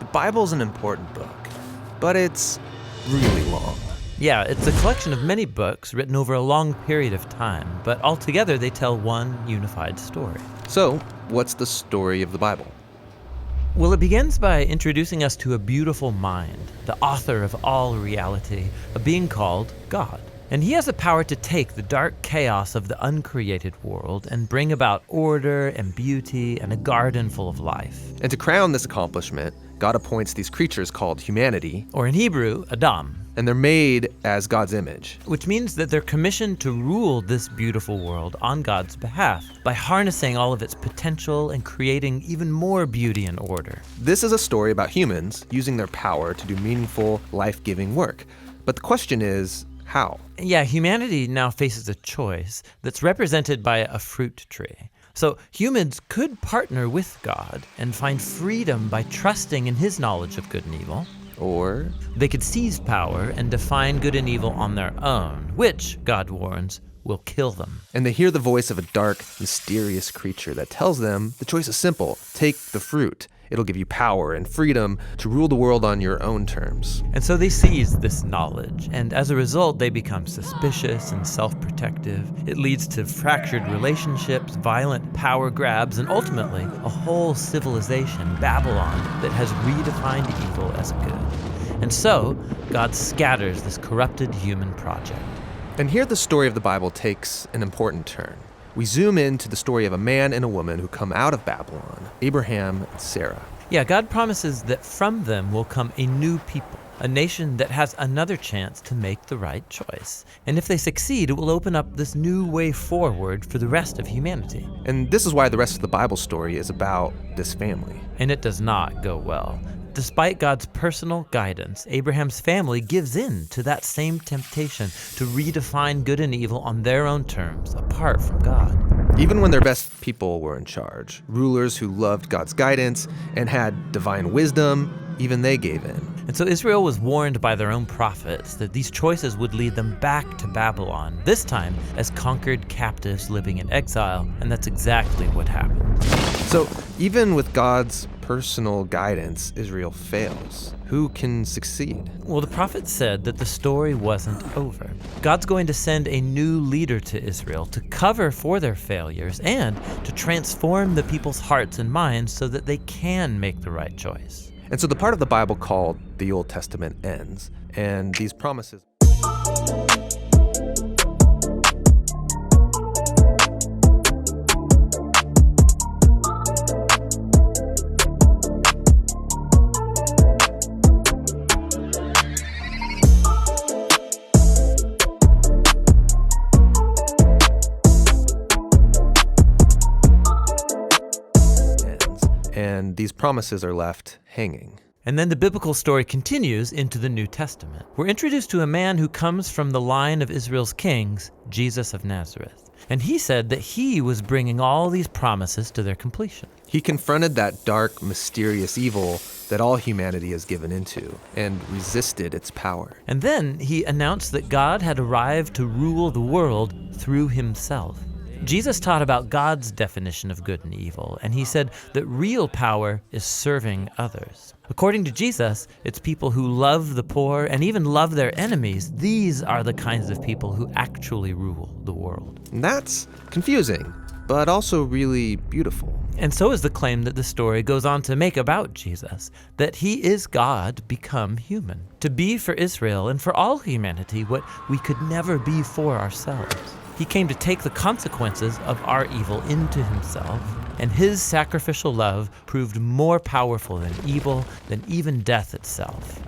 The Bible's an important book, but it's really long. Yeah, it's a collection of many books written over a long period of time, but altogether they tell one unified story. So, what's the story of the Bible? Well, it begins by introducing us to a beautiful mind, the author of all reality, a being called God. And he has the power to take the dark chaos of the uncreated world and bring about order and beauty and a garden full of life. And to crown this accomplishment, God appoints these creatures called humanity, Or in Hebrew, Adam. and they're made as God's image. Which means that they're commissioned to rule this beautiful world on God's behalf by harnessing all of its potential and creating even more beauty and order. This is a story about humans using their power to do meaningful, life-giving work. But the question is, how? Yeah, humanity now faces a choice that's represented by a fruit tree. So humans could partner with God and find freedom by trusting in his knowledge of good and evil. Or They could seize power and define good and evil on their own, which, God warns, will kill them. and they hear the voice of a dark, mysterious creature that tells them the choice is simple. Take the fruit. It'll give you power and freedom to rule the world on your own terms. And so they seize this knowledge, and as a result, they become suspicious and self-protective. It leads to fractured relationships, violent power grabs, and ultimately, a whole civilization, Babylon, that has redefined evil as good. And so, God scatters this corrupted human project. And here the story of the Bible takes an important turn. We zoom into the story of a man and a woman who come out of Babylon, Abraham and Sarah. Yeah, God promises that from them will come a new people, a nation that has another chance to make the right choice. And if they succeed, it will open up this new way forward for the rest of humanity. And this is why the rest of the Bible story is about this family. And it does not go well. Despite God's personal guidance, Abraham's family gives in to that same temptation to redefine good and evil on their own terms, apart from God. Even when their best people were in charge, rulers who loved God's guidance and had divine wisdom, even they gave in. And so Israel was warned by their own prophets that these choices would lead them back to Babylon, this time as conquered captives living in exile, and that's exactly what happened. So even with God's personal guidance, Israel fails. Who can succeed? Well, the prophet said that the story wasn't over. God's going to send a new leader to Israel to cover for their failures and to transform the people's hearts and minds so that they can make the right choice. And so the part of the Bible called the Old Testament ends, and these promises. And these promises are left hanging. And then the biblical story continues into the New Testament. We're introduced to a man who comes from the line of Israel's kings, Jesus of Nazareth. And he said that he was bringing all these promises to their completion. He confronted that dark, mysterious evil that all humanity has given into and resisted its power. And then he announced that God had arrived to rule the world through himself. Jesus taught about God's definition of good and evil, and he said that real power is serving others. According to Jesus, it's people who love the poor and even love their enemies. These are the kinds of people who actually rule the world. And that's confusing, but also really beautiful. And so is the claim that the story goes on to make about Jesus, that he is God become human, to be for Israel and for all humanity what we could never be for ourselves. He came to take the consequences of our evil into himself, and his sacrificial love proved more powerful than evil, than even death itself.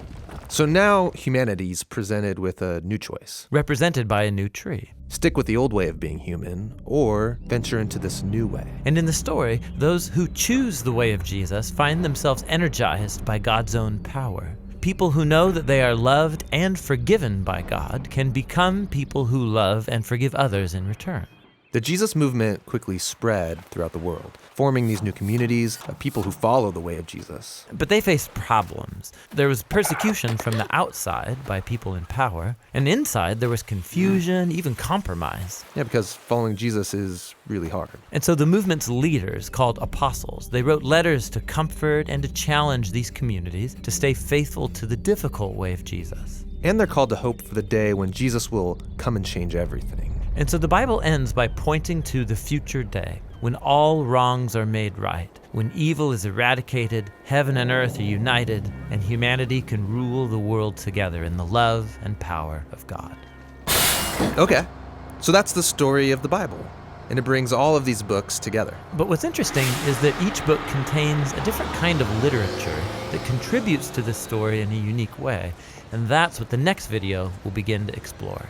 So now humanity's presented with a new choice. Represented by a new tree. Stick with the old way of being human, or venture into this new way. And in the story, those who choose the way of Jesus find themselves energized by God's own power. People who know that they are loved and forgiven by God can become people who love and forgive others in return. The Jesus movement quickly spread throughout the world, forming these new communities of people who follow the way of Jesus. But they faced problems. There was persecution from the outside by people in power, and inside there was confusion, even compromise. Yeah, because following Jesus is really hard. And so the movement's leaders, called apostles, they wrote letters to comfort and to challenge these communities to stay faithful to the difficult way of Jesus. And they're called to hope for the day when Jesus will come and change everything. And so the Bible ends by pointing to the future day, when all wrongs are made right, when evil is eradicated, heaven and earth are united, and humanity can rule the world together in the love and power of God. Okay, so that's the story of the Bible, and it brings all of these books together. But what's interesting is that each book contains a different kind of literature that contributes to this story in a unique way, and that's what the next video will begin to explore.